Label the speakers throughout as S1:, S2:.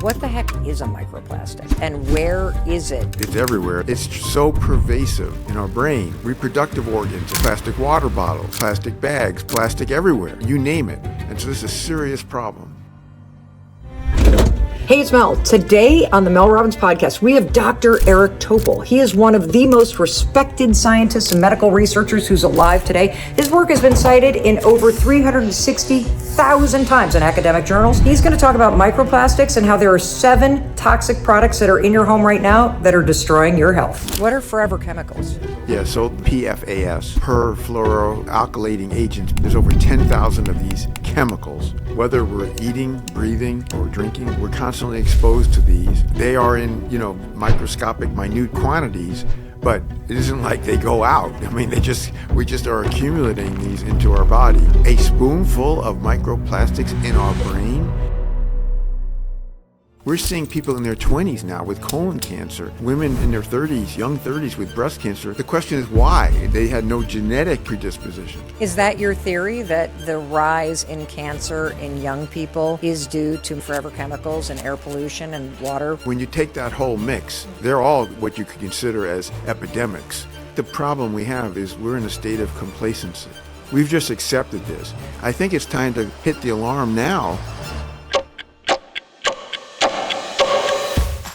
S1: What the heck is a microplastic and where is it?
S2: It's everywhere. It's so pervasive in our brain. Reproductive organs, plastic water bottles, plastic bags, plastic everywhere. You name it. And so this is a serious problem.
S1: Hey, it's Mel. Today on the Mel Robbins podcast, we have Dr. Eric Topol. He is one of the most respected scientists and medical researchers who's alive today. His work has been cited in over 360,000 times in academic journals. He's going to talk about microplastics and how there are 7 toxic products that are in your home right now that are destroying your health. What are forever chemicals?
S2: Yeah, so PFAS, perfluoroalkylating agents. There's over 10,000 of these chemicals. Whether we're eating, breathing, or drinking, we're constantly exposed to these. They are in, microscopic, minute quantities, but it isn't like they go out. I mean, we just are accumulating these into our body. A spoonful of microplastics in our brain. We're seeing people in their 20s now with colon cancer, women in their 30s, young 30s with breast cancer. The question is why? They had no genetic predisposition.
S1: Is that your theory, that the rise in cancer in young people is due to forever chemicals and air pollution and water?
S2: When you take that whole mix, they're all what you could consider as epidemics. The problem we have is we're in a state of complacency. We've just accepted this. I think it's time to hit the alarm now.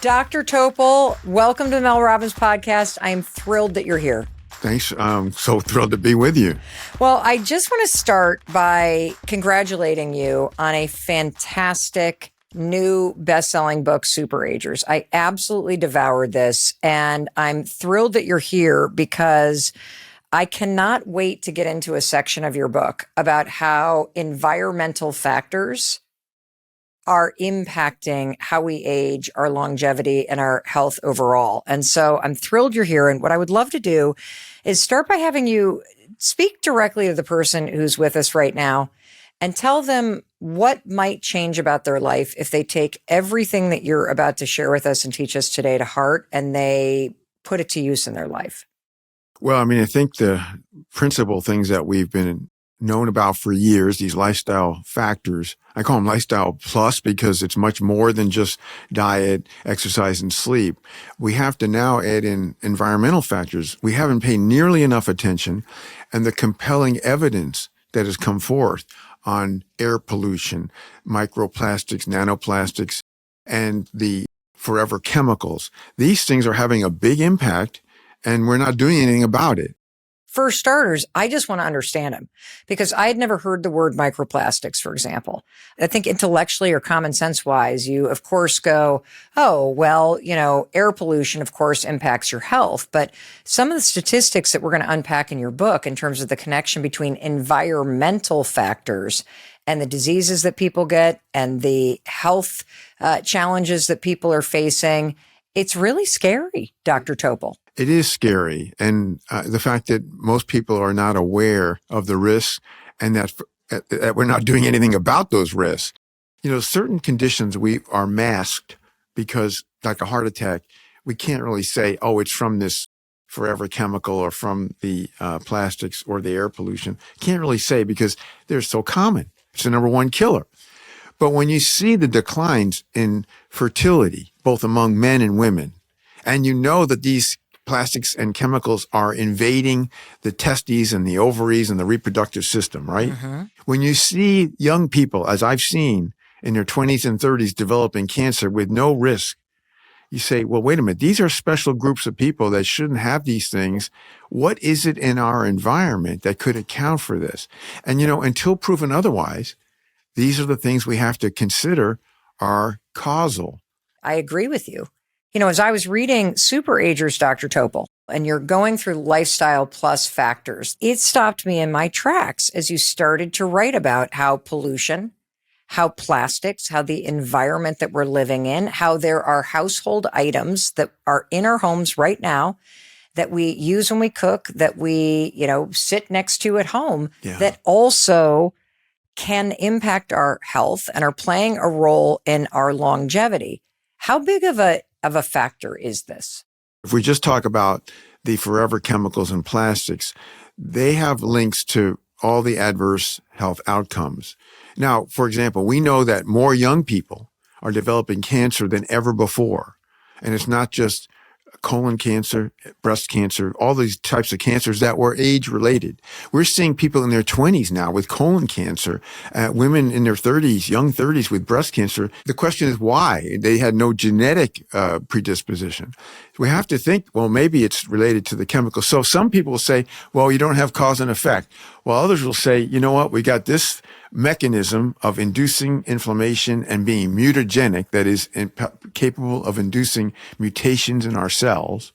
S1: Dr. Topol, welcome to the Mel Robbins podcast. I am thrilled that you're here.
S2: Thanks. I'm so thrilled to be with you.
S1: Well, I just want to start by congratulating you on a fantastic new best-selling book, Super Agers. I absolutely devoured this, and I'm thrilled that you're here because I cannot wait to get into a section of your book about how environmental factors are impacting how we age, our longevity, and our health overall. And so I'm thrilled you're here. And what I would love to do is start by having you speak directly to the person who's with us right now and tell them what might change about their life if they take everything that you're about to share with us and teach us today to heart and they put it to use in their life.
S2: Well, I think the principal things that we've been known about for years, these lifestyle factors. I call them lifestyle plus because it's much more than just diet, exercise, and sleep. We have to now add in environmental factors. We haven't paid nearly enough attention, and the compelling evidence that has come forth on air pollution, microplastics, nanoplastics, and the forever chemicals. These things are having a big impact, and we're not doing anything about it.
S1: For starters, I just want to understand them because I had never heard the word microplastics, for example. I think intellectually or common sense wise, you of course go, oh, well, air pollution, of course, impacts your health. But some of the statistics that we're going to unpack in your book in terms of the connection between environmental factors and the diseases that people get and the health challenges that people are facing, it's really scary, Dr. Topol.
S2: It is scary. And the fact that most people are not aware of the risks and that we're not doing anything about those risks. Certain conditions we are masked because, like a heart attack, we can't really say, oh, it's from this forever chemical or from the plastics or the air pollution. Can't really say because they're so common. It's the number one killer. But when you see the declines in fertility, both among men and women, and you know that these plastics and chemicals are invading the testes and the ovaries and the reproductive system, right? Mm-hmm. When you see young people, as I've seen in their 20s and 30s, developing cancer with no risk, you say, well, wait a minute, these are special groups of people that shouldn't have these things. What is it in our environment that could account for this? And, until proven otherwise, these are the things we have to consider are causal.
S1: I agree with you. As I was reading Super Agers, Dr. Topol, and you're going through lifestyle plus factors, it stopped me in my tracks as you started to write about how pollution, how plastics, how the environment that we're living in, how there are household items that are in our homes right now that we use when we cook, that we, sit next to at home, that also can impact our health and are playing a role in our longevity. How big of a factor is this?
S2: If we just talk about the forever chemicals and plastics, they have links to all the adverse health outcomes. Now, for example, we know that more young people are developing cancer than ever before. And it's not just colon cancer, breast cancer, all these types of cancers that were age-related. We're seeing people in their 20s now with colon cancer, women in their 30s, young 30s with breast cancer. The question is why? They had no genetic predisposition. We have to think, well, maybe it's related to the chemicals. So some people will say, well, you don't have cause and effect. While others will say, you know what, we got this mechanism of inducing inflammation and being mutagenic, that is capable of inducing mutations in our cells,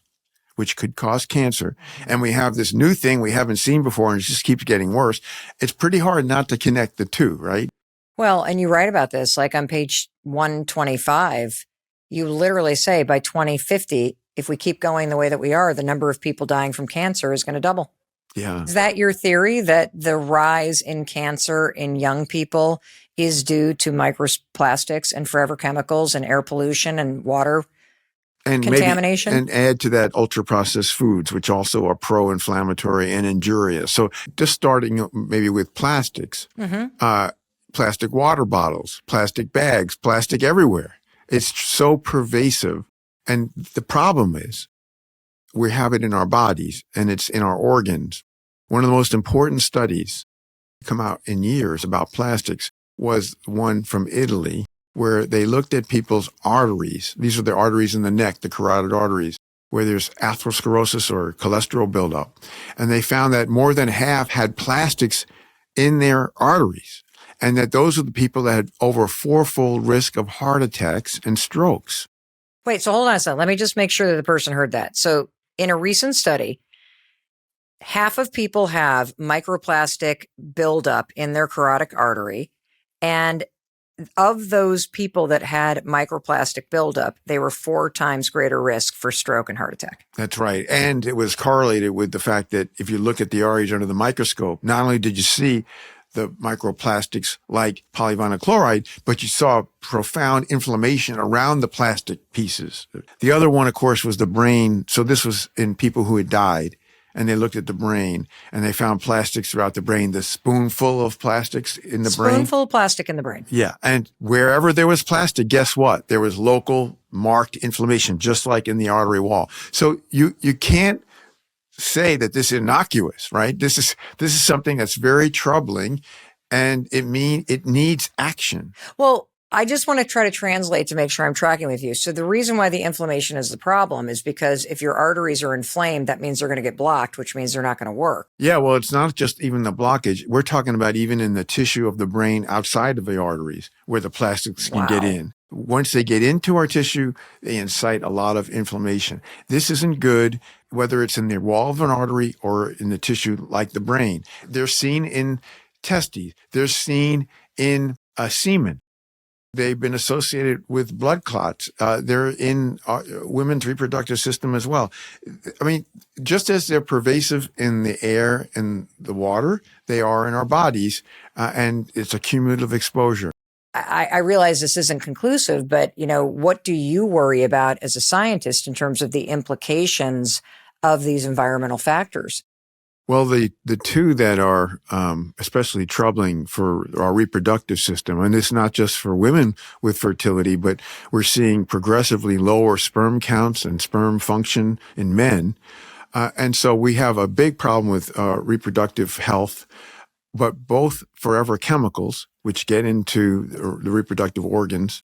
S2: which could cause cancer. And we have this new thing we haven't seen before, and it just keeps getting worse. It's pretty hard not to connect the two, right?
S1: Well, and you write about this, like on page 125, you literally say by 2050, if we keep going the way that we are, the number of people dying from cancer is going to double.
S2: Yeah.
S1: Is that your theory, that the rise in cancer in young people is due to microplastics and forever chemicals and air pollution and water contamination?
S2: And add to that ultra-processed foods, which also are pro-inflammatory and injurious. So just starting maybe with plastics, plastic water bottles, plastic bags, plastic everywhere. It's so pervasive. And the problem is, we have it in our bodies and it's in our organs. One of the most important studies come out in years about plastics was one from Italy, where they looked at people's arteries. These are the arteries in the neck, the carotid arteries, where there's atherosclerosis or cholesterol buildup. And they found that more than half had plastics in their arteries, and that those are the people that had over fourfold risk of heart attacks and strokes.
S1: Wait, so hold on a second. Let me just make sure that the person heard that. So in a recent study, half of people have microplastic buildup in their carotid artery. And of those people that had microplastic buildup, they were 4 times greater risk for stroke and heart attack.
S2: That's right. And it was correlated with the fact that if you look at the arteries under the microscope, not only did you see the microplastics like polyvinyl chloride, but you saw profound inflammation around the plastic pieces. The other one, of course, was the brain. So this was in people who had died, and they looked at the brain and they found plastics throughout the brain, the spoonful of plastics in the brain.
S1: Spoonful of plastic in the brain.
S2: Yeah. And wherever there was plastic, guess what? There was local marked inflammation, just like in the artery wall. So you can't say that this is innocuous, right? This is something that's very troubling, and it needs action.
S1: Well, I just want to try to translate to make sure I'm tracking with you. So the reason why the inflammation is the problem is because if your arteries are inflamed, that means they're going to get blocked, which means they're not going to work.
S2: Yeah, well, it's not just even the blockage. We're talking about even in the tissue of the brain outside of the arteries where the plastics can get in. Once they get into our tissue, they incite a lot of inflammation. This isn't good, whether it's in the wall of an artery or in the tissue like the brain. They're seen in testes. They're seen in semen. They've been associated with blood clots. They're in women's reproductive system as well. I mean, just as they're pervasive in the air and the water, they are in our bodies, and it's a cumulative exposure.
S1: I realize this isn't conclusive, but, what do you worry about as a scientist in terms of the implications of these environmental factors?
S2: Well, the two that are especially troubling for our reproductive system, and it's not just for women with fertility, but we're seeing progressively lower sperm counts and sperm function in men. And so we have a big problem with reproductive health, but both forever chemicals, which get into the reproductive organs,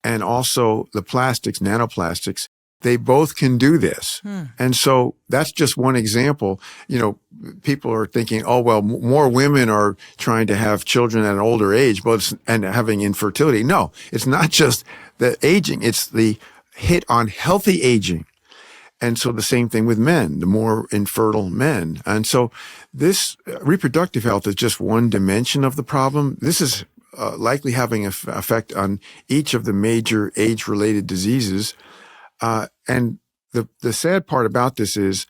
S2: and also the plastics, nanoplastics, they both can do this. And so that's just one example. People are thinking, oh, well, more women are trying to have children at an older age, and having infertility. No, it's not just the aging. It's the hit on healthy aging. And so the same thing with men, the more infertile men. And so this reproductive health is just one dimension of the problem. This is likely having an effect on each of the major age-related diseases. And the sad part about this is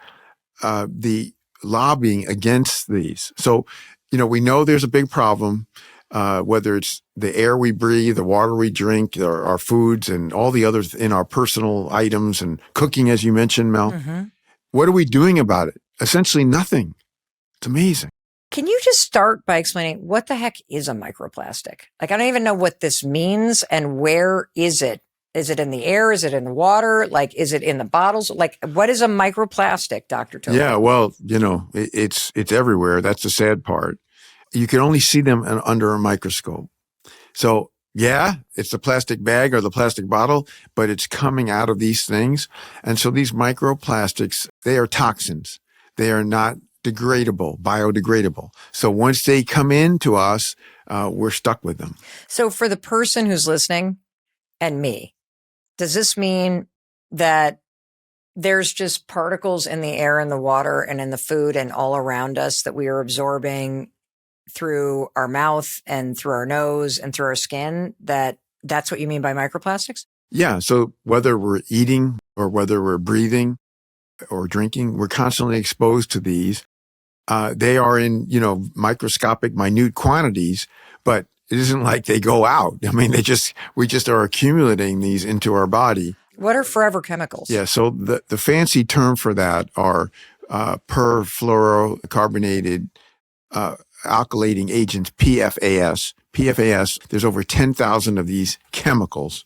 S2: the lobbying against these. So, we know there's a big problem, whether it's the air we breathe, the water we drink, our foods, and all the others in our personal items, and cooking, as you mentioned, Mel. What are we doing about it? Essentially nothing. It's amazing.
S1: Can you just start by explaining what the heck is a microplastic? Like, I don't even know what this means and where is it? Is it in the air? Is it in the water? Like, is it in the bottles? Like, what is a microplastic, Dr. Topol?
S2: Yeah, well, it's everywhere. That's the sad part. You can only see them under a microscope. So yeah, it's the plastic bag or the plastic bottle, but it's coming out of these things. And so these microplastics, they are toxins. They are not biodegradable. So once they come into us, we're stuck with them.
S1: So for the person who's listening and me, does this mean that there's just particles in the air and the water and in the food and all around us that we are absorbing through our mouth and through our nose and through our skin? That's what you mean by microplastics?
S2: Yeah. So whether we're eating or whether we're breathing or drinking, we're constantly exposed to these. They are in, microscopic, minute quantities, but it isn't like they go out. I mean, we just are accumulating these into our body.
S1: What are forever chemicals?
S2: Yeah. So the fancy term for that are perfluorocarbonated alkylating agents, PFAS. PFAS, there's over 10,000 of these chemicals.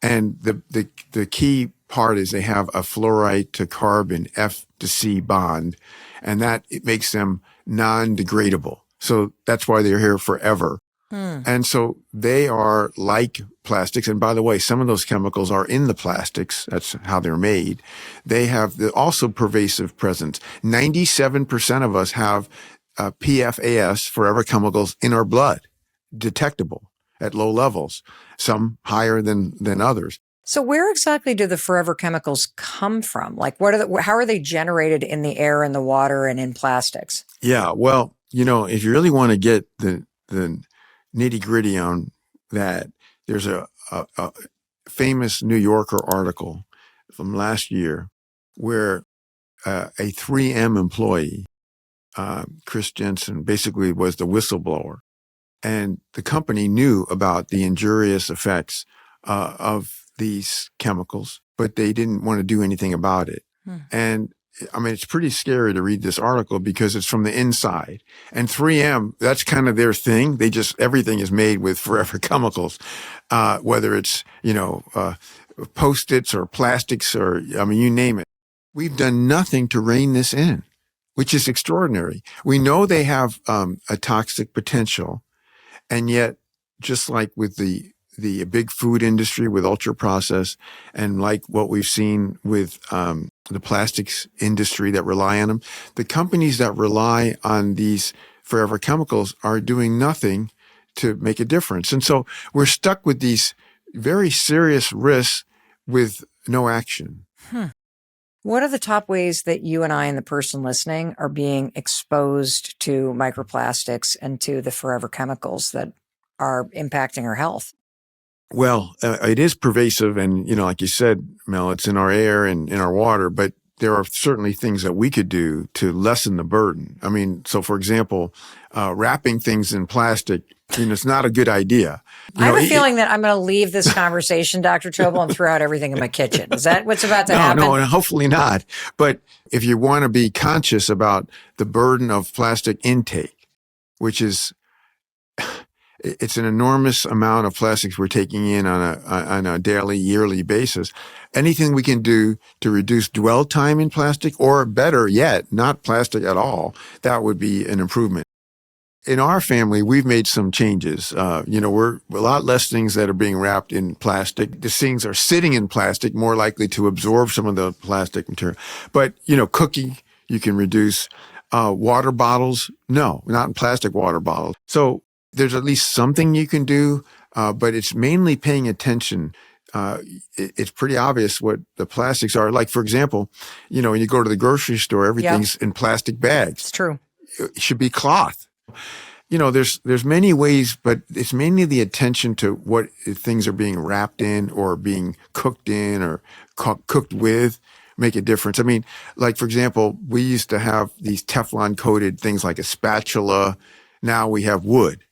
S2: And the key part is they have a fluoride to carbon F to C bond, and that it makes them non-degradable. So that's why they're here forever. And so they are like plastics. And by the way, some of those chemicals are in the plastics. That's how they're made. They have also pervasive presence. 97% of us have PFAS, forever chemicals, in our blood, detectable at low levels, some higher than others.
S1: So where exactly do the forever chemicals come from? Like, how are they generated in the air and the water and in plastics?
S2: Yeah, well, if you really want to get the nitty gritty on that, there's a famous New Yorker article from last year where a 3M employee, Chris Jensen, basically was the whistleblower. And the company knew about the injurious effects of these chemicals, but they didn't want to do anything about it. And I mean, it's pretty scary to read this article because it's from the inside. And 3M, that's kind of their thing. Everything is made with forever chemicals, whether it's, Post-its or plastics or, you name it. We've done nothing to rein this in, which is extraordinary. We know they have a toxic potential. And yet, just like with the big food industry with ultra processed, and like what we've seen with the plastics industry that rely on them, the companies that rely on these forever chemicals are doing nothing to make a difference. And so we're stuck with these very serious risks with no action.
S1: What are the top ways that you and I and the person listening are being exposed to microplastics and to the forever chemicals that are impacting our health?
S2: Well, it is pervasive. And, like you said, Mel, it's in our air and in our water, but there are certainly things that we could do to lessen the burden. I mean, so for example, wrapping things in plastic, it's not a good idea.
S1: I have a feeling that I'm going to leave this conversation, Dr. Topol, and throw out everything in my kitchen. Is that what's about to happen?
S2: No, hopefully not. But if you want to be conscious about the burden of plastic intake, which is, it's an enormous amount of plastics we're taking in on a daily, yearly basis. Anything we can do to reduce dwell time in plastic, or better yet, not plastic at all, that would be an improvement. In our family, we've made some changes. We're a lot less things that are being wrapped in plastic. The things are sitting in plastic, more likely to absorb some of the plastic material. But, cooking, you can reduce. Water bottles, no, not in plastic water bottles. So there's at least something you can do, but it's mainly paying attention. It's pretty obvious what the plastics are. Like, for example, when you go to the grocery store, everything's in plastic bags.
S1: It's true.
S2: It should be cloth. There's many ways, but it's mainly the attention to what things are being wrapped in or being cooked in or cooked with make a difference. I mean, like, for example, we used to have these Teflon coated things like a spatula. Now we have wood.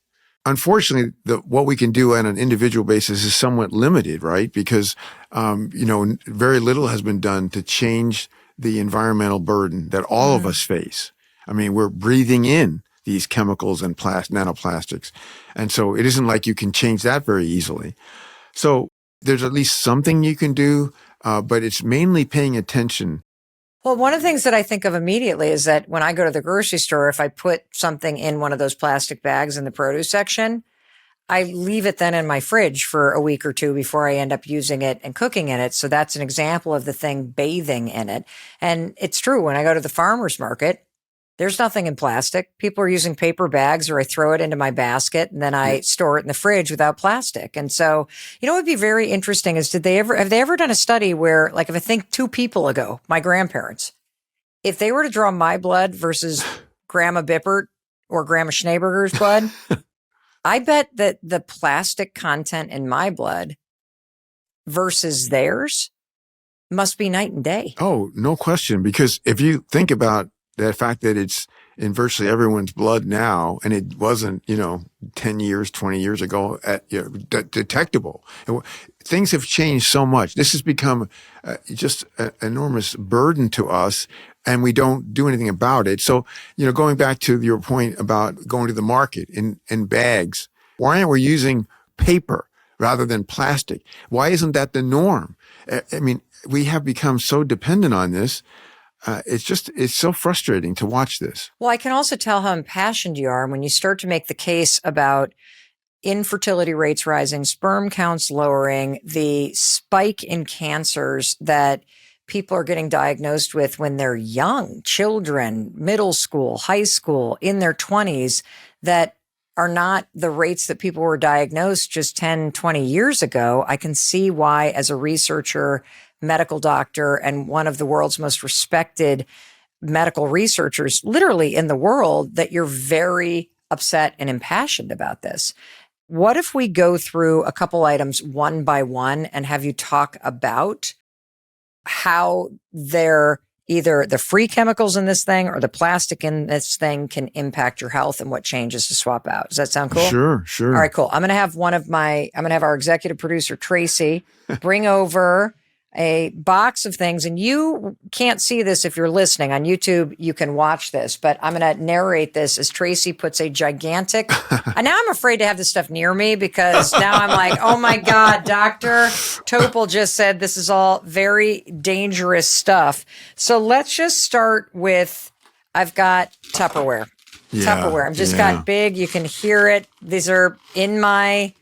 S2: Unfortunately, what we can do on an individual basis is somewhat limited, right? Because, very little has been done to change the environmental burden that all of us face. I mean, we're breathing in these chemicals and nanoplastics. And so it isn't like you can change that very easily. So there's at least something you can do, but it's mainly paying attention.
S1: Well, one of the things that I think of immediately is that when I go to the grocery store, if I put something in one of those plastic bags in the produce section, I leave it then in my fridge for a week or two before I end up using it and cooking in it. So that's an example of the thing bathing in it. And it's true. When I go to the farmer's market, there's nothing in plastic. People are using paper bags, or I throw it into my basket and then I store it in the fridge without plastic. And so, what would be very interesting is have they ever done a study where, like, if I think 2 people ago, my grandparents, if they were to draw my blood versus Grandma Bippert or Grandma Schneeberger's blood, I bet that the plastic content in my blood versus theirs must be night and day.
S2: Oh, no question. Because if you think about the fact that it's in virtually everyone's blood now, and it wasn't, 10 years, 20 years ago, detectable. Things have changed so much. This has become just an enormous burden to us, and we don't do anything about it. So, going back to your point about going to the market in bags, why aren't we using paper rather than plastic? Why isn't that the norm? I mean, we have become so dependent on this. It's so frustrating to watch this.
S1: Well, I can also tell how impassioned you are when you start to make the case about infertility rates rising, sperm counts lowering, the spike in cancers that people are getting diagnosed with when they're young, children, middle school, high school, in their 20s, that are not the rates that people were diagnosed just 10, 20 years ago. I can see why, as a researcher, medical doctor, and one of the world's most respected medical researchers, literally in the world, that you're very upset and impassioned about this. What if we go through a couple items one by one and have you talk about how they're either the free chemicals in this thing or the plastic in this thing can impact your health and what changes to swap out? Does that sound cool?
S2: Sure.
S1: All right, cool. I'm going to have our executive producer, Tracy, bring over a box of things, and you can't see this if you're listening on YouTube. You can watch this, but I'm going to narrate this as Tracy puts a gigantic. And now I'm afraid to have this stuff near me because now I'm like, oh my God, Dr. Topol just said this is all very dangerous stuff. So let's just start with, I've got Tupperware. Tupperware. I've just got big. You can hear it. These are in my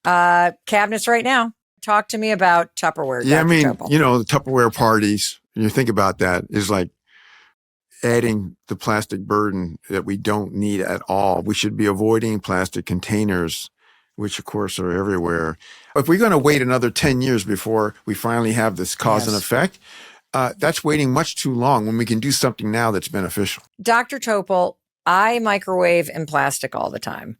S1: cabinets right now. Talk to me about Tupperware.
S2: Yeah,
S1: Dr. Topol.
S2: The Tupperware parties, you think about that, is like adding the plastic burden that we don't need at all. We should be avoiding plastic containers, which of course are everywhere. If we're going to wait another 10 years before we finally have this cause and effect, that's waiting much too long when we can do something now that's beneficial. Dr.
S1: Topol, I microwave in plastic all the time.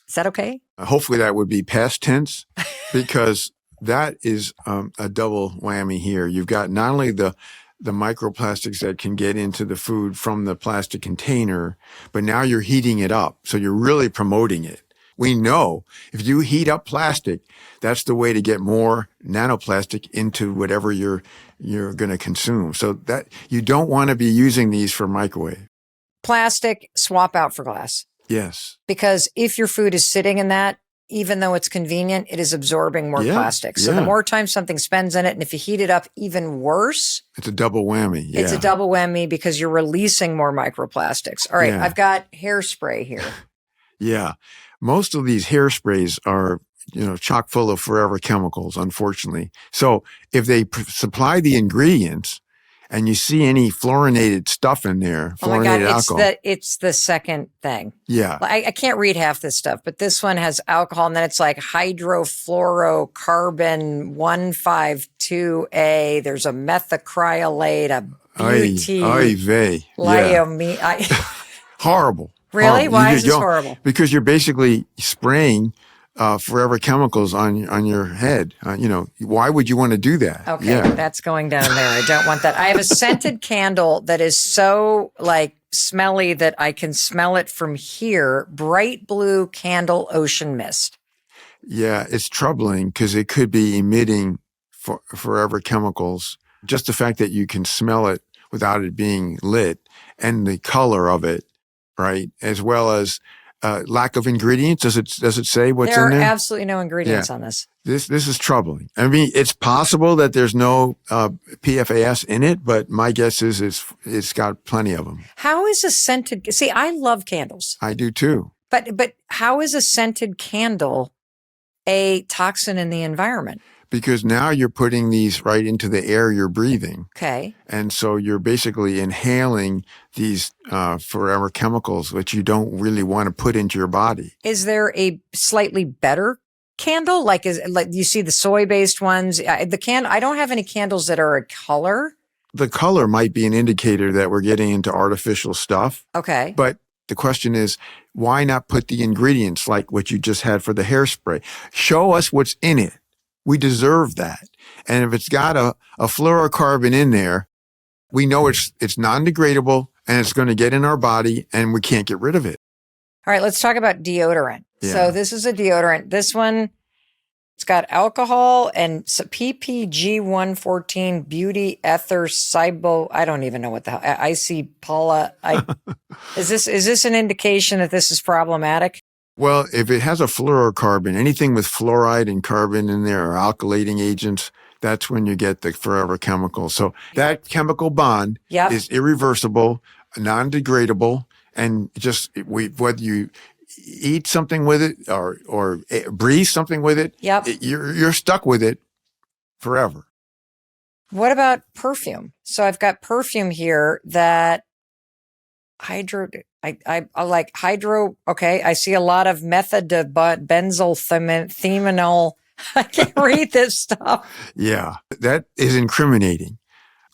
S1: Is that okay?
S2: Hopefully that would be past tense, because that is a double whammy here. You've got not only the microplastics that can get into the food from the plastic container, but now you're heating it up. So you're really promoting it. We know if you heat up plastic, that's the way to get more nanoplastic into whatever you're going to consume. So that you don't want to be using these for microwave.
S1: Plastic, swap out for glass.
S2: Yes.
S1: Because if your food is sitting in that, even though it's convenient, it is absorbing more plastic. So the more time something spends in it, and if you heat it up, even worse.
S2: It's a double whammy. Yeah.
S1: It's a double whammy because you're releasing more microplastics. All right, I've got hairspray here.
S2: Yeah. Most of these hairsprays are, chock full of forever chemicals, unfortunately. So if they supply the ingredients and you see any fluorinated stuff in there, fluorinated alcohol.
S1: It's the second thing.
S2: Yeah.
S1: I can't read half this stuff, but this one has alcohol, and then it's like hydrofluorocarbon 152A. There's a methacrylate, a butylene.
S2: Horrible.
S1: Really?
S2: Horrible.
S1: Why is this horrible?
S2: Because you're basically spraying forever chemicals on your head. Why would you want to do that?
S1: Okay, that's going down there. I don't want that. I have a scented candle that is so smelly that I can smell it from here. Bright blue candle ocean mist.
S2: Yeah, it's troubling because it could be emitting forever chemicals. Just the fact that you can smell it without it being lit and the color of it right? As well as lack of ingredients. Does it say what's
S1: There
S2: in
S1: are
S2: there?
S1: absolutely no ingredients on this.
S2: This is troubling. I mean, it's possible that there's no PFAS in it, but my guess is it's got plenty of them.
S1: How is a scented? See, I love candles.
S2: I do too.
S1: But how is a scented candle a toxin in the environment?
S2: Because now you're putting these right into the air you're breathing.
S1: Okay.
S2: And so you're basically inhaling these forever chemicals, which you don't really want to put into your body.
S1: Is there a slightly better candle? Like you see the soy-based ones? I don't have any candles that are a color.
S2: The color might be an indicator that we're getting into artificial stuff.
S1: Okay.
S2: But the question is, why not put the ingredients like what you just had for the hairspray? Show us what's in it. We deserve that. And if it's got a fluorocarbon in there, we know it's non-degradable and it's going to get in our body and we can't get rid of it.
S1: All right, let's talk about deodorant.
S2: Yeah.
S1: So this is a deodorant. This one, it's got alcohol and PPG 114 beauty ether cybo. I don't even know what the hell. Paula. Is this an indication that this is problematic?
S2: Well, if it has a fluorocarbon, anything with fluoride and carbon in there or alkylating agents, that's when you get the forever chemical. So that chemical bond is irreversible, non-degradable, and just whether you eat something with it or breathe something with it, you're stuck with it forever.
S1: What about perfume? So I've got perfume here that I like hydro. Okay. I see a lot of methylbenzyltheanol. I can't read this stuff. Yeah.
S2: That is incriminating.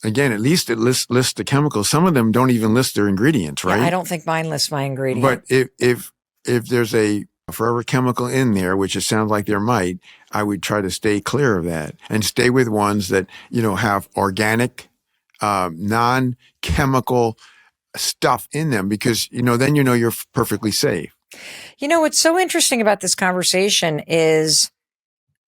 S2: Again, at least it lists the chemicals. Some of them don't even list their ingredients, right?
S1: Yeah, I don't think mine lists my ingredient.
S2: But if there's a forever chemical in there, which it sounds like there might, I would try to stay clear of that and stay with ones that, have organic, non-chemical stuff in them because, then you're perfectly safe.
S1: What's so interesting about this conversation is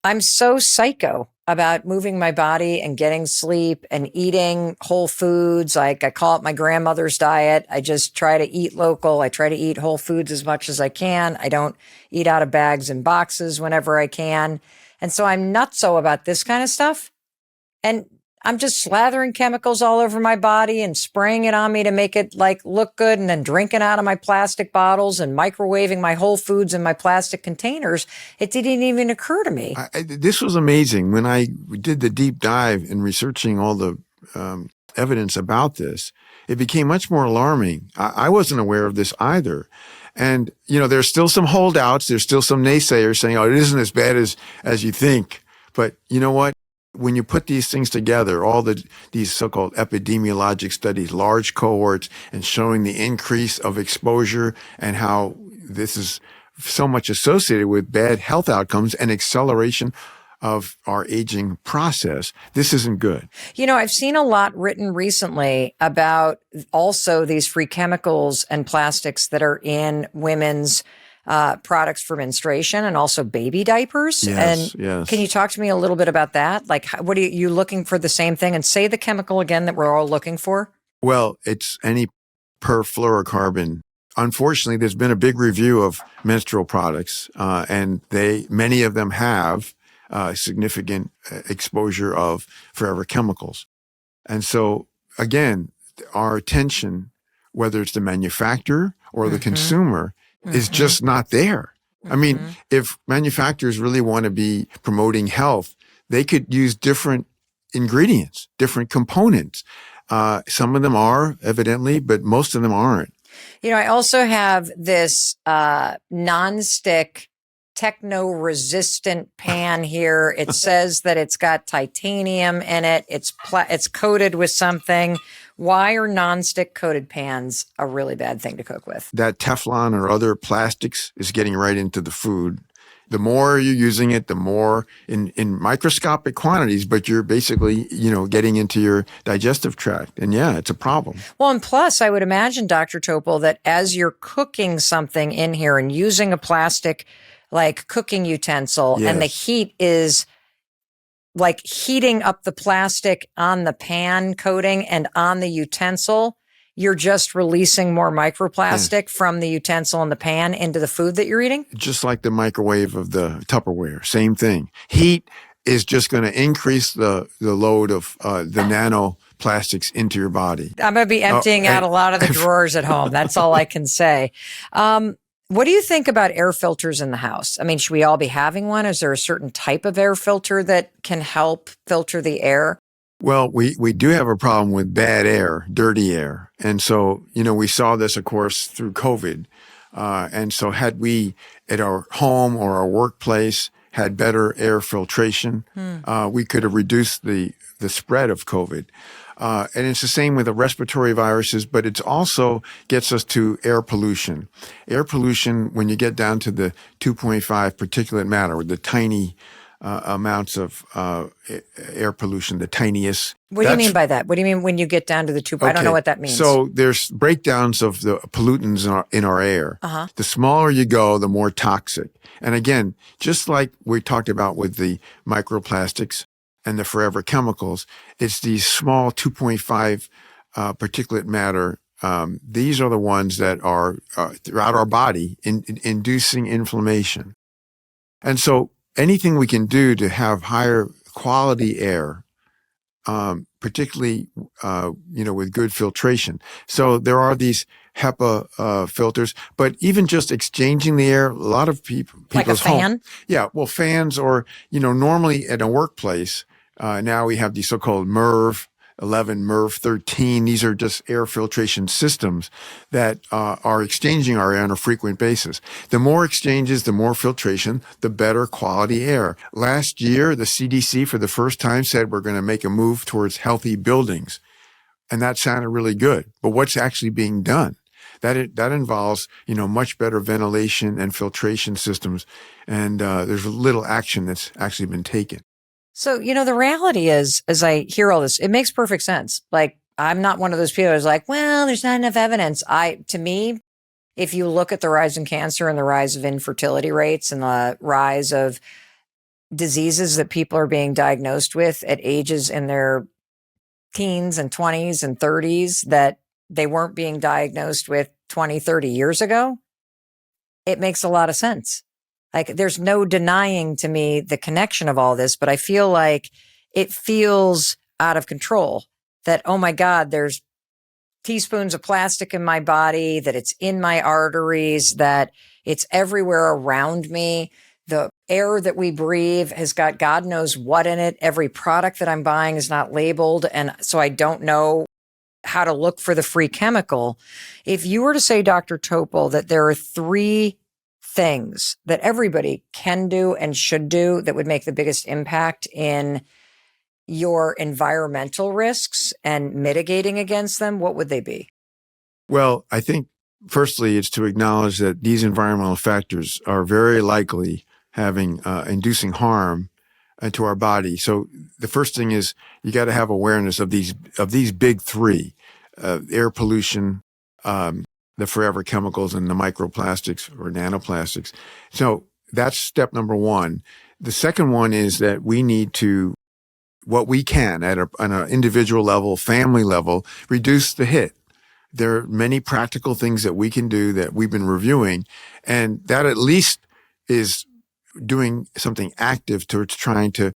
S1: I'm so psycho about moving my body and getting sleep and eating whole foods. Like I call it my grandmother's diet. I just try to eat local. I try to eat whole foods as much as I can. I don't eat out of bags and boxes whenever I can. And so I'm nutso about this kind of stuff. And I'm just slathering chemicals all over my body and spraying it on me to make it look good and then drinking out of my plastic bottles and microwaving my whole foods in my plastic containers. It didn't even occur to me.
S2: This was amazing. When I did the deep dive in researching all the evidence about this, it became much more alarming. I wasn't aware of this either. And, there's still some holdouts. There's still some naysayers saying, oh, it isn't as bad as you think. But you know what? When you put these things together, all these so-called epidemiologic studies, large cohorts, and showing the increase of exposure and how this is so much associated with bad health outcomes and acceleration of our aging process, this isn't good.
S1: I've seen a lot written recently about also these free chemicals and plastics that are in women's products for menstruation and also baby diapers.
S2: Yes.
S1: Can you talk to me a little bit about that? Like, what are you looking for the same thing? And say the chemical again that we're all looking for.
S2: Well, it's any perfluorocarbon. Unfortunately, there's been a big review of menstrual products, and many of them have significant exposure of forever chemicals. And so, again, our attention, whether it's the manufacturer or the consumer, is just not there. I mean, if manufacturers really want to be promoting health, they could use different ingredients, different components. Some of them are, evidently, but most of them aren't.
S1: I also have this nonstick techno-resistant pan here. It says that it's got titanium in it. It's coated with something. Why are nonstick coated pans a really bad thing to cook with?
S2: That Teflon or other plastics is getting right into the food. The more you're using it, the more in microscopic quantities, but you're basically, getting into your digestive tract. And yeah, it's a problem.
S1: Well, and plus I would imagine, Dr. Topol, that as you're cooking something in here and using a plastic cooking utensil, and the heat is heating up the plastic on the pan coating and on the utensil, you're just releasing more
S2: Yeah.
S1: microplastic from the utensil and the pan into the food that you're eating?
S2: Just like the microwave of the Tupperware, same thing. Heat is just going to increase the load of the nanoplastics into your body.
S1: I'm going to be emptying out a lot of the drawers at home. That's all I can say. What do you think about air filters in the house? I mean, should we all be having one? Is there a certain type of air filter that can help filter the air?
S2: Well, we do have a problem with bad air, dirty air. And so, we saw this, of course, through COVID. And so had we at our home or our workplace had better air filtration, we could have reduced the spread of COVID. And it's the same with the respiratory viruses, but it also gets us to air pollution. Air pollution, when you get down to the 2.5 particulate matter, with the tiny amounts of air pollution, the tiniest.
S1: What do you mean by that? What do you mean when you get down to the 2? I don't know what that means.
S2: So there's breakdowns of the pollutants in our air.
S1: Uh-huh.
S2: The smaller you go, the more toxic. And again, just like we talked about with the microplastics and the forever chemicals, it's these small 2.5 particulate matter. These are the ones that are throughout our body inducing inflammation. And so anything we can do to have higher quality air, particularly, with good filtration. So there are these HEPA filters, but even just exchanging the air, a lot of people's
S1: like a fan?
S2: home. Yeah, well, fans or, normally at a workplace, now we have these so-called MERV 11, MERV 13. These are just air filtration systems that are exchanging our air on a frequent basis. The more exchanges, the more filtration, the better quality air. Last year, the CDC for the first time said we're going to make a move towards healthy buildings. And that sounded really good. But what's actually being done? That involves, much better ventilation and filtration systems. And there's little action that's actually been taken.
S1: So, the reality is, as I hear all this, it makes perfect sense. Like, I'm not one of those people who's like, well, there's not enough evidence. To me, if you look at the rise in cancer and the rise of infertility rates and the rise of diseases that people are being diagnosed with at ages in their teens and 20s and 30s that they weren't being diagnosed with 20, 30 years ago, it makes a lot of sense. Like, there's no denying to me the connection of all this, but I feel like it feels out of control that, oh my God, there's teaspoons of plastic in my body, that it's in my arteries, that it's everywhere around me. The air that we breathe has got God knows what in it. Every product that I'm buying is not labeled. And so I don't know how to look for the free chemical. If you were to say, Dr. Topol, that there are 3 things that everybody can do and should do that would make the biggest impact in your environmental risks and mitigating against them, what would they be?
S2: Well, I think firstly, it's to acknowledge that these environmental factors are very likely inducing harm to our body. So the first thing is you got to have awareness of these big 3, air pollution, the forever chemicals, and the microplastics or nanoplastics. So that's step number 1. The second one is that we need to, what we can on an individual level, family level, reduce the hit. There are many practical things that we can do that we've been reviewing, and that at least is doing something active towards trying to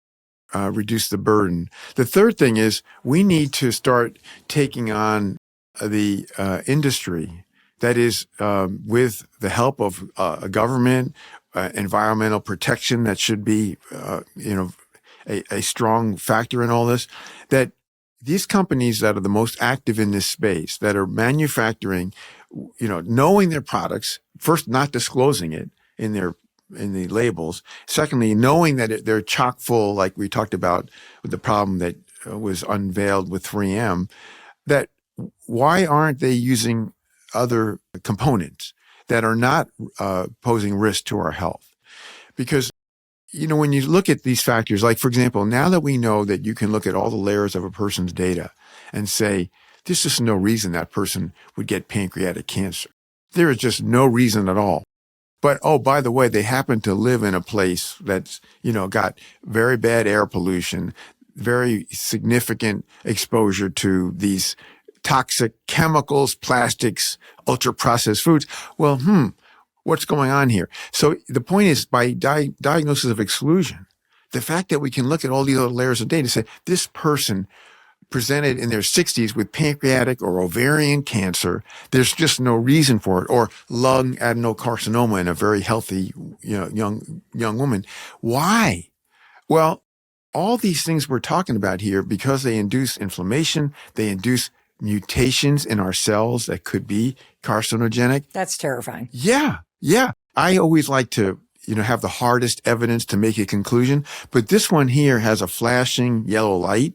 S2: reduce the burden. The third thing is we need to start taking on the industry. That is, with the help of a government, environmental protection that should be, a strong factor in all this, that these companies that are the most active in this space, that are manufacturing, knowing their products, first, not disclosing it in the labels. Secondly, knowing that they're chock full, like we talked about with the problem that was unveiled with 3M, that why aren't they using other components that are not posing risk to our health? Because, when you look at these factors, like, for example, now that we know that you can look at all the layers of a person's data and say, there's just no reason that person would get pancreatic cancer. There is just no reason at all. But, oh, by the way, they happen to live in a place that's, got very bad air pollution, very significant exposure to these toxic chemicals, plastics, ultra-processed foods. Well, what's going on here? So the point is, by diagnosis of exclusion, the fact that we can look at all these other layers of data and say, this person presented in their 60s with pancreatic or ovarian cancer, there's just no reason for it, or lung adenocarcinoma in a very healthy, young woman. Why? Well, all these things we're talking about here, because they induce inflammation, they induce mutations in our cells that could be carcinogenic.
S1: That's terrifying.
S2: Yeah. I always like to, have the hardest evidence to make a conclusion, but this one here has a flashing yellow light,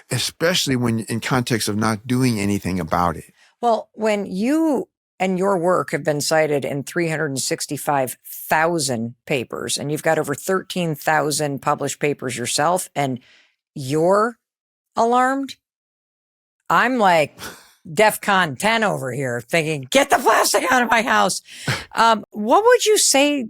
S2: especially when in context of not doing anything about it.
S1: Well, when you and your work have been cited in 365,000 papers, and you've got over 13,000 published papers yourself, and you're alarmed, I'm like DEFCON 10 over here thinking, get the plastic out of my house. What would you say,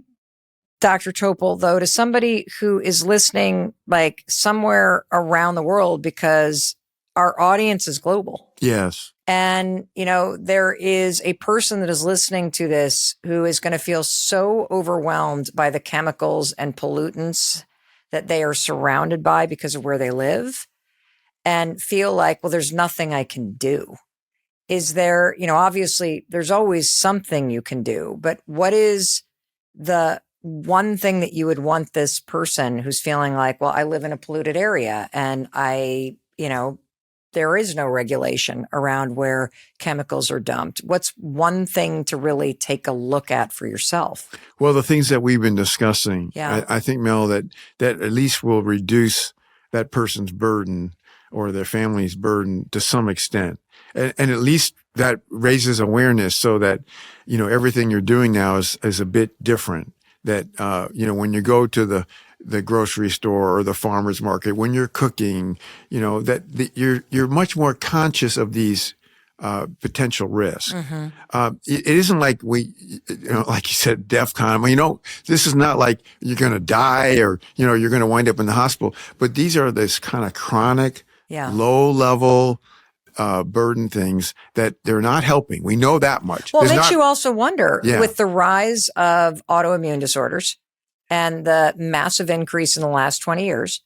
S1: Dr. Topol, though, to somebody who is listening like somewhere around the world, because our audience is global?
S2: Yes.
S1: And, there is a person that is listening to this who is going to feel so overwhelmed by the chemicals and pollutants that they are surrounded by because of where they live, and feel like, well, there's nothing I can do. Is there, obviously there's always something you can do, but what is the one thing that you would want this person who's feeling like, well, I live in a polluted area and there is no regulation around where chemicals are dumped? What's one thing to really take a look at for yourself?
S2: Well, the things that we've been discussing,
S1: Yeah.
S2: I think, Mel, that at least will reduce that person's burden or their family's burden to some extent. And at least that raises awareness so that, everything you're doing now is a bit different. That, when you go to the grocery store or the farmer's market, when you're cooking, you're much more conscious of these potential risks.
S1: Mm-hmm.
S2: It isn't like like you said, DEFCON. This is not like you're going to die or, you're going to wind up in the hospital. But these are this kind of chronic, low level burden things that they're not helping. We know that much.
S1: Well, it makes you also wonder, with the rise of autoimmune disorders and the massive increase in the last 20 years,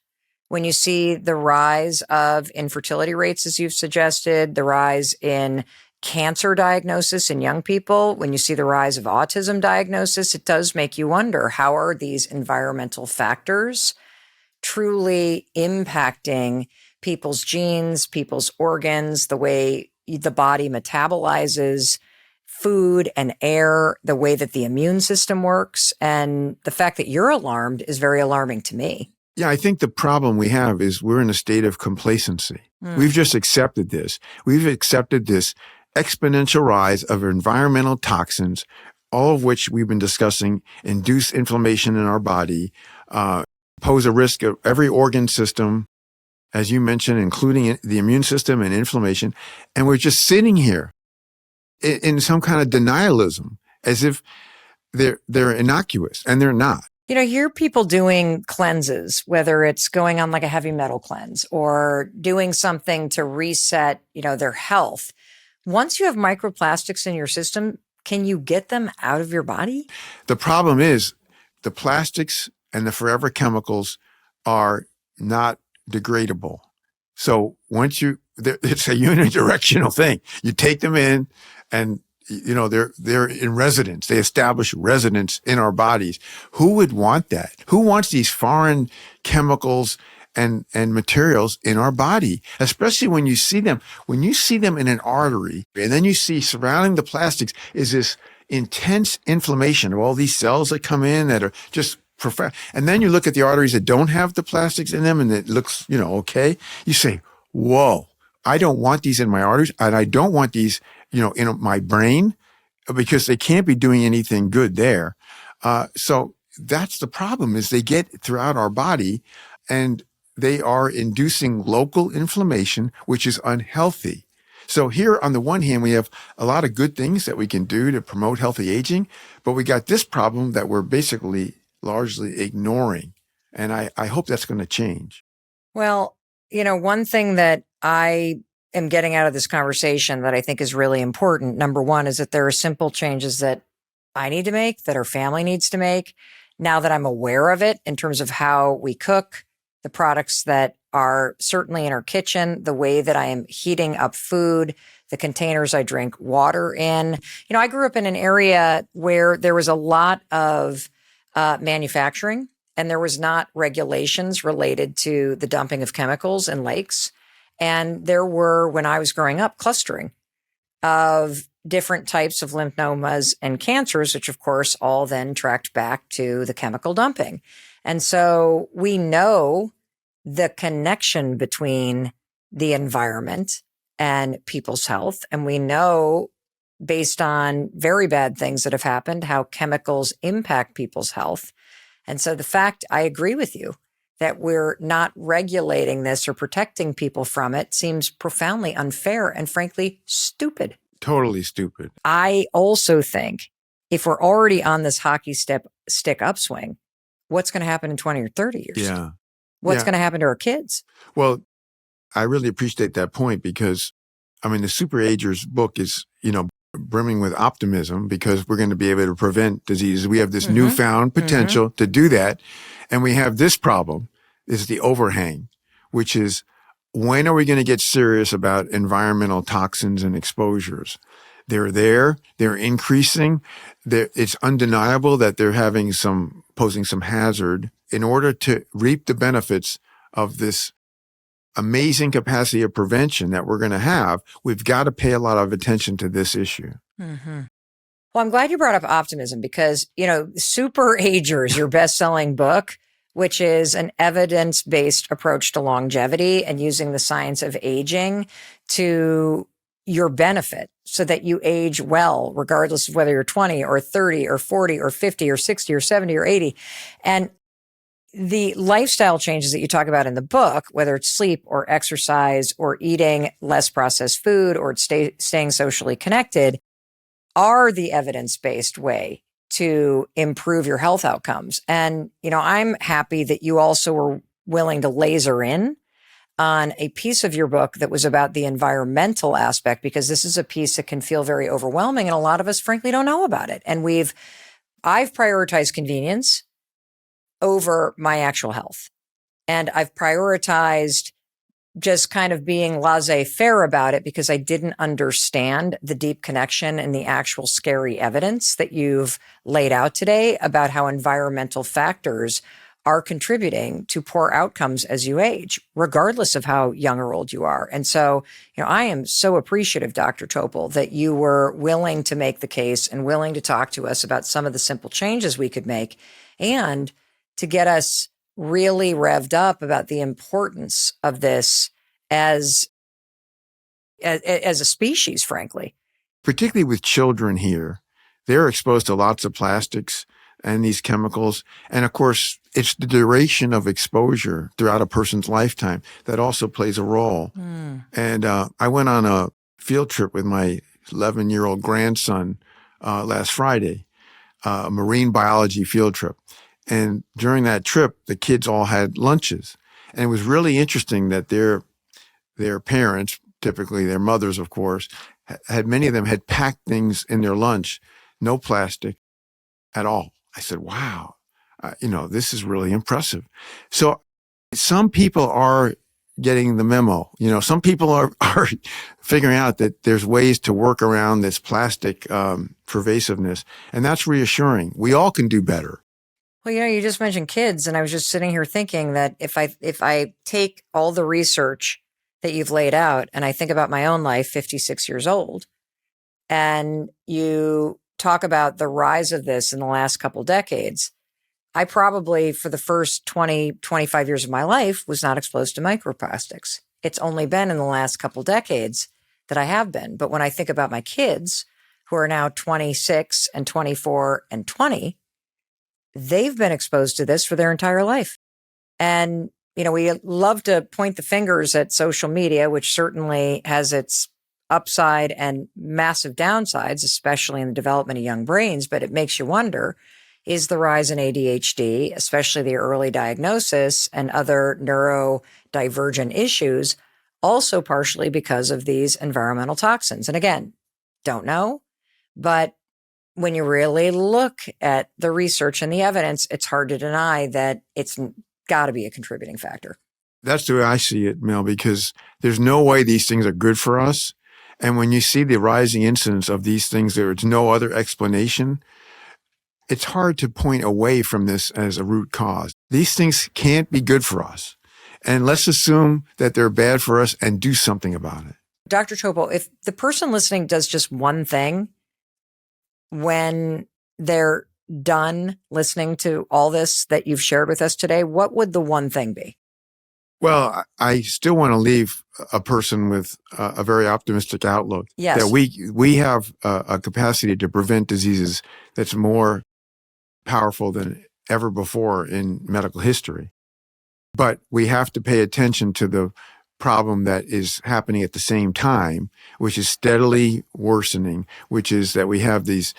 S1: when you see the rise of infertility rates, as you've suggested, the rise in cancer diagnosis in young people, when you see the rise of autism diagnosis, it does make you wonder, how are these environmental factors truly impacting people's genes, people's organs, the way the body metabolizes food and air, the way that the immune system works? And the fact that you're alarmed is very alarming to me.
S2: Yeah, I think the problem we have is we're in a state of complacency. We've just accepted this. We've accepted this exponential rise of environmental toxins, all of which we've been discussing, induce inflammation in our body, pose a risk of every organ system, as you mentioned, including the immune system and inflammation. And we're just sitting here in some kind of denialism, as if they're innocuous, and they're not.
S1: You hear people doing cleanses, whether it's going on like a heavy metal cleanse or doing something to reset, their health. Once you have microplastics in your system, can you get them out of your body?
S2: The problem is the plastics and the forever chemicals are not degradable. So once it's a unidirectional thing. You take them in and they're in residence. They establish residence in our bodies. Who would want that? Who wants these foreign chemicals and materials in our body? Especially when you see them in an artery, and then you see surrounding the plastics is this intense inflammation of all these cells that come in that are just profound. And then you look at the arteries that don't have the plastics in them and it looks, okay. You say, whoa, I don't want these in my arteries, and I don't want these in my brain, because they can't be doing anything good there. So that's the problem, is they get throughout our body and they are inducing local inflammation, which is unhealthy. So here, on the one hand, we have a lot of good things that we can do to promote healthy aging, but we got this problem that we're basically largely ignoring. And I hope that's going to change.
S1: Well, one thing that I am getting out of this conversation that I think is really important. Number one is that there are simple changes that I need to make, that our family needs to make. Now that I'm aware of it in terms of how we cook, the products that are certainly in our kitchen, the way that I am heating up food, the containers I drink water in. I grew up in an area where there was a lot of manufacturing, and there was not regulations related to the dumping of chemicals in lakes. And there were, when I was growing up, clustering of different types of lymphomas and cancers, which of course all then tracked back to the chemical dumping. And so we know the connection between the environment and people's health. And we know, based on very bad things that have happened, how chemicals impact people's health. And so the fact, I agree with you, that we're not regulating this or protecting people from it seems profoundly unfair and frankly stupid.
S2: Totally stupid.
S1: I also think if we're already on this hockey stick upswing, what's going to happen in 20 or 30 years?
S2: Yeah.
S1: What's going to happen to our kids?
S2: Well, I really appreciate that point because, the Super Agers book is, brimming with optimism because we're going to be able to prevent diseases. We have this newfound potential to do that. And we have this problem, is the overhang, which is, when are we going to get serious about environmental toxins and exposures? They're there. They're increasing. It's undeniable that they're posing some hazard. In order to reap the benefits of this amazing capacity of prevention that we're going to have, we've got to pay a lot of attention to this issue.
S1: Mm-hmm. Well, I'm glad you brought up optimism because, Super Agers, your best-selling book, which is an evidence-based approach to longevity and using the science of aging to your benefit so that you age well, regardless of whether you're 20 or 30 or 40 or 50 or 60 or 70 or 80. And the lifestyle changes that you talk about in the book, whether it's sleep or exercise or eating less processed food or staying socially connected, are the evidence-based way to improve your health outcomes. And, I'm happy that you also were willing to laser in on a piece of your book that was about the environmental aspect, because this is a piece that can feel very overwhelming. And a lot of us, frankly, don't know about it. And I've prioritized convenience over my actual health. And I've prioritized just kind of being laissez-faire about it because I didn't understand the deep connection and the actual scary evidence that you've laid out today about how environmental factors are contributing to poor outcomes as you age, regardless of how young or old you are. And so, I am so appreciative, Dr. Topol, that you were willing to make the case and willing to talk to us about some of the simple changes we could make and to get us really revved up about the importance of this as a species, frankly.
S2: Particularly with children here, they're exposed to lots of plastics and these chemicals. And of course, it's the duration of exposure throughout a person's lifetime that also plays a role. And I went on a field trip with my 11-year-old grandson last Friday, a marine biology field trip. And during that trip, the kids all had lunches. And it was really interesting that their parents, typically their mothers, of course, many of them had packed things in their lunch, no plastic at all. I said, wow, this is really impressive. So some people are getting the memo. Some people are figuring out that there's ways to work around this plastic pervasiveness. And that's reassuring. We all can do better.
S1: Well, you just mentioned kids, and I was just sitting here thinking that if I take all the research that you've laid out and I think about my own life, 56 years old, and you talk about the rise of this in the last couple decades, I probably, for the first 20, 25 years of my life, was not exposed to microplastics. It's only been in the last couple decades that I have been. But when I think about my kids, who are now 26 and 24 and 20, they've been exposed to this for their entire life. And, we love to point the fingers at social media, which certainly has its upside and massive downsides, especially in the development of young brains. But it makes you wonder, is the rise in ADHD, especially the early diagnosis and other neurodivergent issues, also partially because of these environmental toxins. And again, don't know, but when you really look at the research and the evidence, it's hard to deny that it's got to be a contributing factor.
S2: That's the way I see it, Mel, because there's no way these things are good for us. And when you see the rising incidence of these things, there's no other explanation. It's hard to point away from this as a root cause. These things can't be good for us. And let's assume that they're bad for us and do something about it.
S1: Dr. Topol, if the person listening does just one thing when they're done listening to all this that you've shared with us today, what would the one thing be?
S2: Well, I still want to leave a person with a very optimistic outlook.
S1: Yes.
S2: That we have a capacity to prevent diseases that's more powerful than ever before in medical history. But we have to pay attention to the problem that is happening at the same time, which is steadily worsening, which is that we have these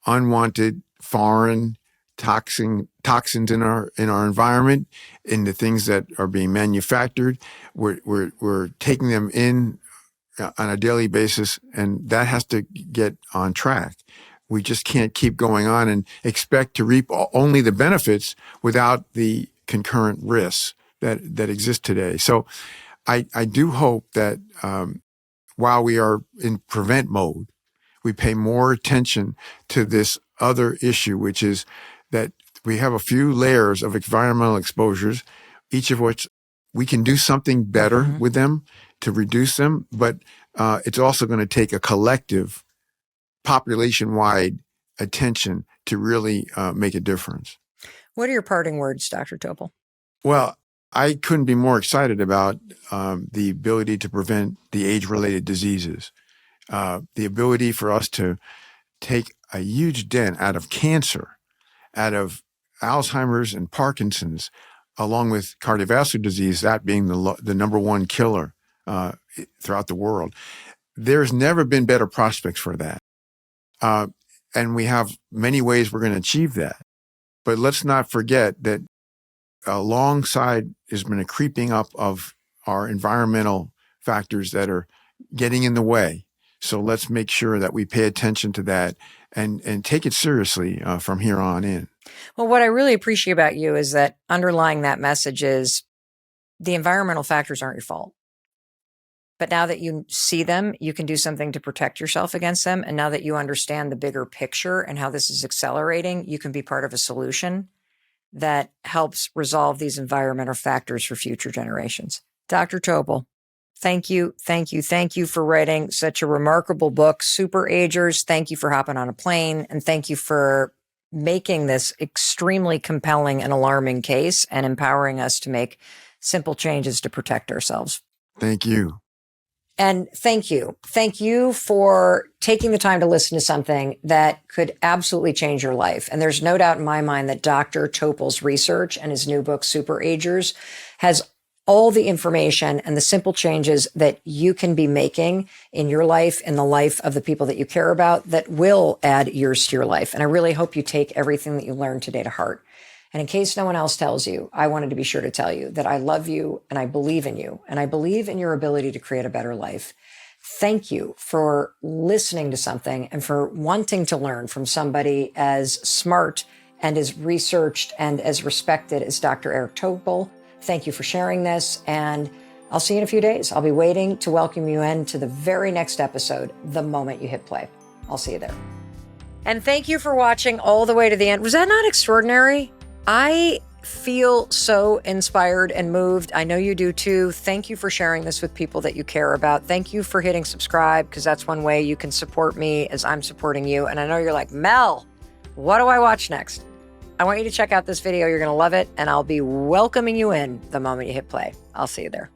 S2: unwanted foreign toxins in our environment, in the things that are being manufactured. We're taking them in on a daily basis, and that has to get on track. We just can't keep going on and expect to reap only the benefits without the concurrent risks that exist today. So I do hope that while we are in prevent mode, we pay more attention to this other issue, which is that we have a few layers of environmental exposures, each of which we can do something better with them to reduce them. But it's also going to take a collective population-wide attention to really make a difference. What
S1: are your parting words, Dr. Topol?
S2: Well, I couldn't be more excited about the ability to prevent the age-related diseases, the ability for us to take a huge dent out of cancer, out of Alzheimer's and Parkinson's, along with cardiovascular disease, that being the number one killer throughout the world. There's never been better prospects for that. And we have many ways we're going to achieve that. But let's not forget that alongside has been a creeping up of our environmental factors that are getting in the way. So let's make sure that we pay attention to that and take it seriously from here on in.
S1: Well, what I really appreciate about you is that underlying that message is the environmental factors aren't your fault. But now that you see them, you can do something to protect yourself against them. And now that you understand the bigger picture and how this is accelerating, you can be part of a solution that helps resolve these environmental factors for future generations. Dr. Topol, thank you for writing such a remarkable book, Super Agers. Thank you for hopping on a plane, and thank you for making this extremely compelling and alarming case and empowering us to make simple changes to protect ourselves.
S2: Thank you.
S1: And thank you. Thank you for taking the time to listen to something that could absolutely change your life. And there's no doubt in my mind that Dr. Topol's research and his new book, Super Agers, has all the information and the simple changes that you can be making in your life, in the life of the people that you care about, that will add years to your life. And I really hope you take everything that you learned today to heart. And in case no one else tells you, I wanted to be sure to tell you that I love you and I believe in you and I believe in your ability to create a better life. Thank you for listening to something and for wanting to learn from somebody as smart and as researched and as respected as Dr. Eric Topol. Thank you for sharing this, and I'll see you in a few days. I'll be waiting to welcome you in to the very next episode the moment you hit play. I'll see you there. And thank you for watching all the way to the end. Was that not extraordinary? I feel so inspired and moved. I know you do too. Thank you for sharing this with people that you care about. Thank you for hitting subscribe, because that's one way you can support me as I'm supporting you. And I know you're like, Mel, what do I watch next? I want you to check out this video. You're going to love it. And I'll be welcoming you in the moment you hit play. I'll see you there.